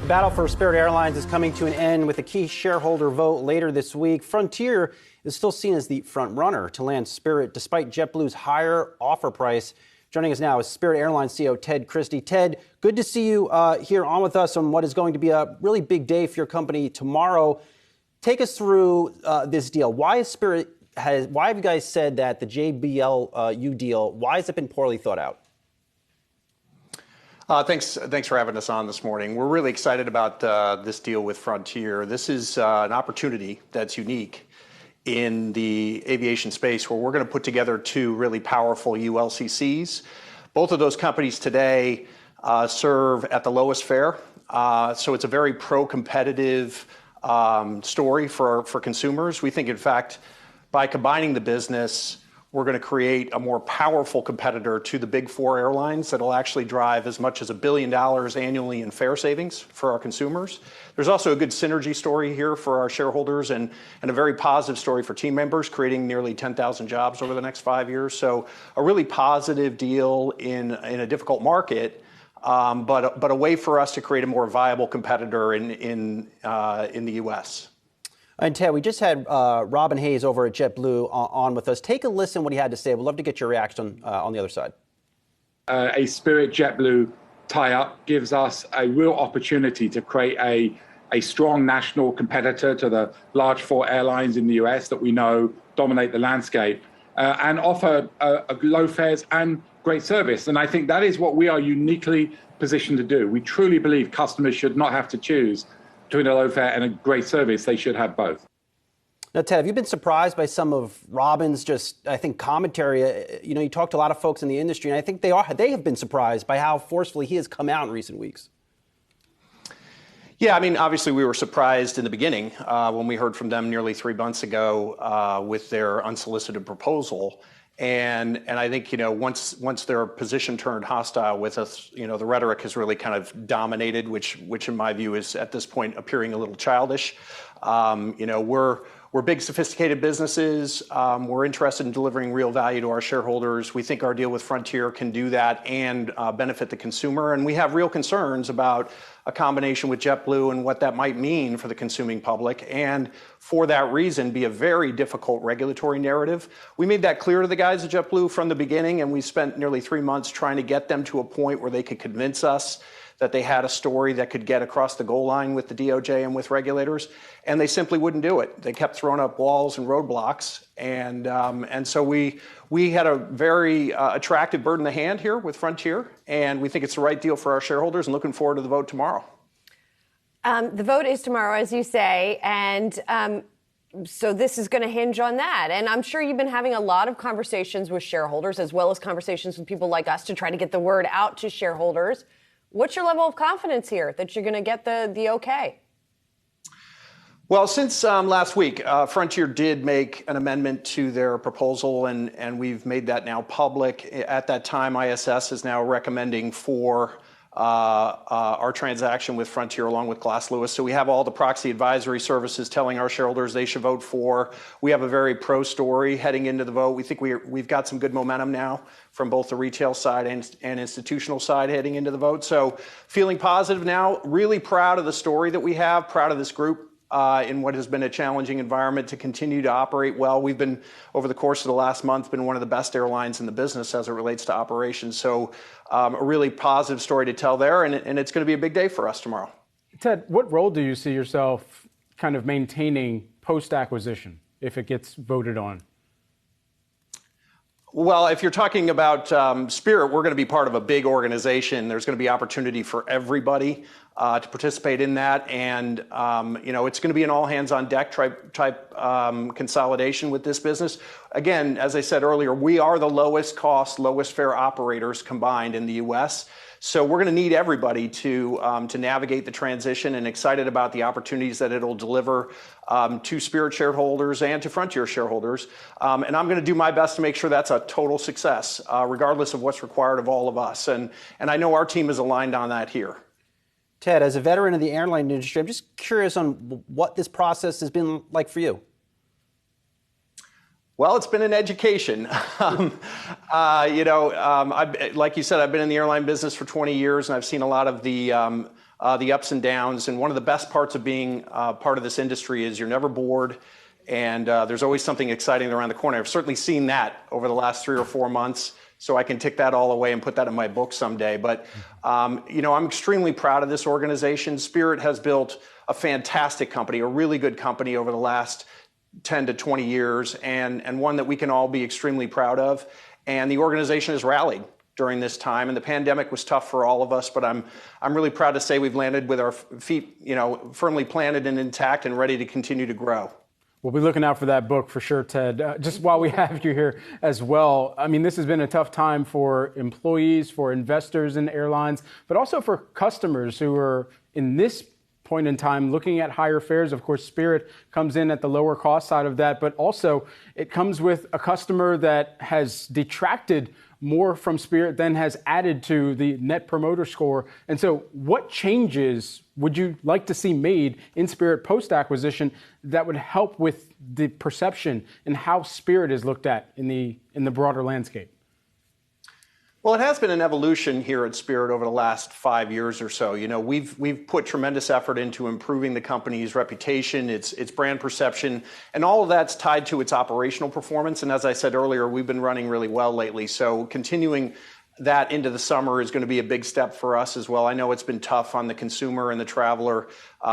The battle for Spirit Airlines is coming to an end with a key shareholder vote later this week. Frontier is still seen as the front runner to land Spirit despite JetBlue's higher offer price. Joining us now is Spirit Airlines CEO Ted Christie. Ted, good to see you here on with us on what is going to be a really big day for your company tomorrow. Take us through this deal. Why have you guys said that the JBLU deal, why has it been poorly thought out? Thanks for having us on this morning. We're really excited about this deal with Frontier. This is an opportunity that's unique in the aviation space where we're going to put together two really powerful ULCCs. Both of those companies today serve at the lowest fare. So it's a very pro-competitive story for consumers. We think, in fact, by combining the business, we're going to create a more powerful competitor to the big four airlines that'll actually drive as much as $1 billion annually in fare savings for our consumers. There's also a good synergy story here for our shareholders and a very positive story for team members, creating nearly 10,000 jobs over the next 5 years. So a really positive deal in a difficult market, but a way for us to create a more viable competitor in the U.S. And Ted, we just had Robin Hayes over at JetBlue on with us. Take a listen what he had to say. We'd love to get your reaction on the other side. A Spirit JetBlue tie-up gives us a real opportunity to create a strong national competitor to the large four airlines in the US that we know dominate the landscape and offer low fares and great service. And I think that is what we are uniquely positioned to do. We truly believe customers should not have to choose between a low fare and a great service. They should have both. Now, Ted, have you been surprised by some of Robin's commentary? You talked to a lot of folks in the industry, and I think they have been surprised by how forcefully he has come out in recent weeks. Yeah, I mean, obviously we were surprised in the beginning when we heard from them nearly 3 months ago with their unsolicited proposal. And I think, once their position turned hostile with us, the rhetoric has really kind of dominated, which in my view is at this point appearing a little childish. We're big, sophisticated businesses. We're interested in delivering real value to our shareholders. We think our deal with Frontier can do that and benefit the consumer. And we have real concerns about a combination with JetBlue and what that might mean for the consuming public. And for that reason, be a very difficult regulatory narrative. We made that clear to the guys at JetBlue from the beginning, and we spent nearly 3 months trying to get them to a point where they could convince us that they had a story that could get across the goal line with the DOJ and with regulators, and they simply wouldn't do it. They kept throwing up walls and roadblocks, and so we had a very attractive bird in the hand here with Frontier, and we think it's the right deal for our shareholders, and looking forward to the vote tomorrow. The vote is tomorrow, as you say, and so this is going to hinge on that. And I'm sure you've been having a lot of conversations with shareholders, as well as conversations with people like us to try to get the word out to shareholders. What's your level of confidence here that you're going to get the okay? Well, since last week, Frontier did make an amendment to their proposal, and we've made that now public. At that time, ISS is now recommending for our transaction with Frontier along with Glass Lewis. So we have all the proxy advisory services telling our shareholders they should vote for. We have a very pro story heading into the vote. We think we've got some good momentum now from both the retail side and institutional side heading into the vote. So feeling positive now, really proud of the story that we have, proud of this group in what has been a challenging environment to continue to operate well. We've been, over the course of the last month, been one of the best airlines in the business as it relates to operations. So a really positive story to tell there, and it's going to be a big day for us tomorrow. Ted, what role do you see yourself kind of maintaining post-acquisition if it gets voted on? Well, if you're talking about Spirit, we're going to be part of a big organization. There's going to be opportunity for everybody to participate in that. And, it's going to be an all hands on deck type consolidation with this business. Again, as I said earlier, we are the lowest cost, lowest fare operators combined in the U.S. So we're going to need everybody to navigate the transition, and excited about the opportunities that it'll deliver to Spirit shareholders and to Frontier shareholders. And I'm going to do my best to make sure that's a total success, regardless of what's required of all of us. And I know our team is aligned on that here. Ted, as a veteran of the airline industry, I'm just curious on what this process has been like for you. Well, it's been an education. Like you said, I've been in the airline business for 20 years, and I've seen a lot of the ups and downs. And one of the best parts of being part of this industry is you're never bored, and there's always something exciting around the corner. I've certainly seen that over the last 3 or 4 months, so I can tick that all away and put that in my book someday. But I'm extremely proud of this organization. Spirit has built a fantastic company, a really good company over the last 10 to 20 years, and one that we can all be extremely proud of. And the organization has rallied during this time, and the pandemic was tough for all of us, but I'm really proud to say we've landed with our feet, firmly planted and intact and ready to continue to grow. We'll be looking out for that book for sure, Ted. Just while we have you here as well, I mean, this has been a tough time for employees, for investors in airlines, but also for customers who are in this point in time looking at higher fares. Of course, Spirit comes in at the lower cost side of that, but also it comes with a customer that has detracted more from Spirit than has added to the Net Promoter Score. And so what changes would you like to see made in Spirit post-acquisition that would help with the perception and how Spirit is looked at in the broader landscape? Well, it has been an evolution here at Spirit over the last 5 years or so. We've put tremendous effort into improving the company's reputation, its brand perception, and all of that's tied to its operational performance. And as I said earlier, we've been running really well lately. So continuing that into the summer is going to be a big step for us as well. I know it's been tough on the consumer and the traveler.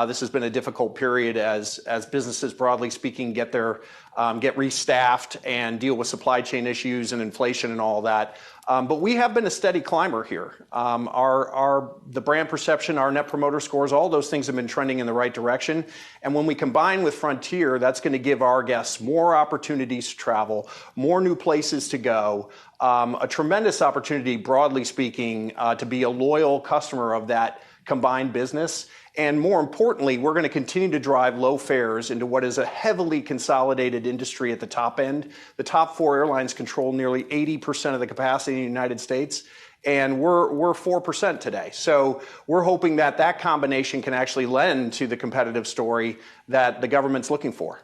This has been a difficult period as businesses, broadly speaking, get restaffed and deal with supply chain issues and inflation and all that. But we have been a steady climber here. The brand perception, our Net Promoter Scores, all those things have been trending in the right direction. And when we combine with Frontier, that's going to give our guests more opportunities to travel, more new places to go, a tremendous opportunity, broadly speaking, to be a loyal customer of that combined business. And more importantly, we're going to continue to drive low fares into what is a heavily consolidated industry at the top end. The top 4 airlines control nearly 80% of the capacity in the United States, and we're 4% today. So we're hoping that combination can actually lend to the competitive story that the government's looking for.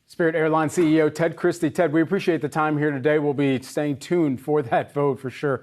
Spirit Airlines CEO Ted Christie. Ted, we appreciate the time here today. We'll be staying tuned for that vote for sure.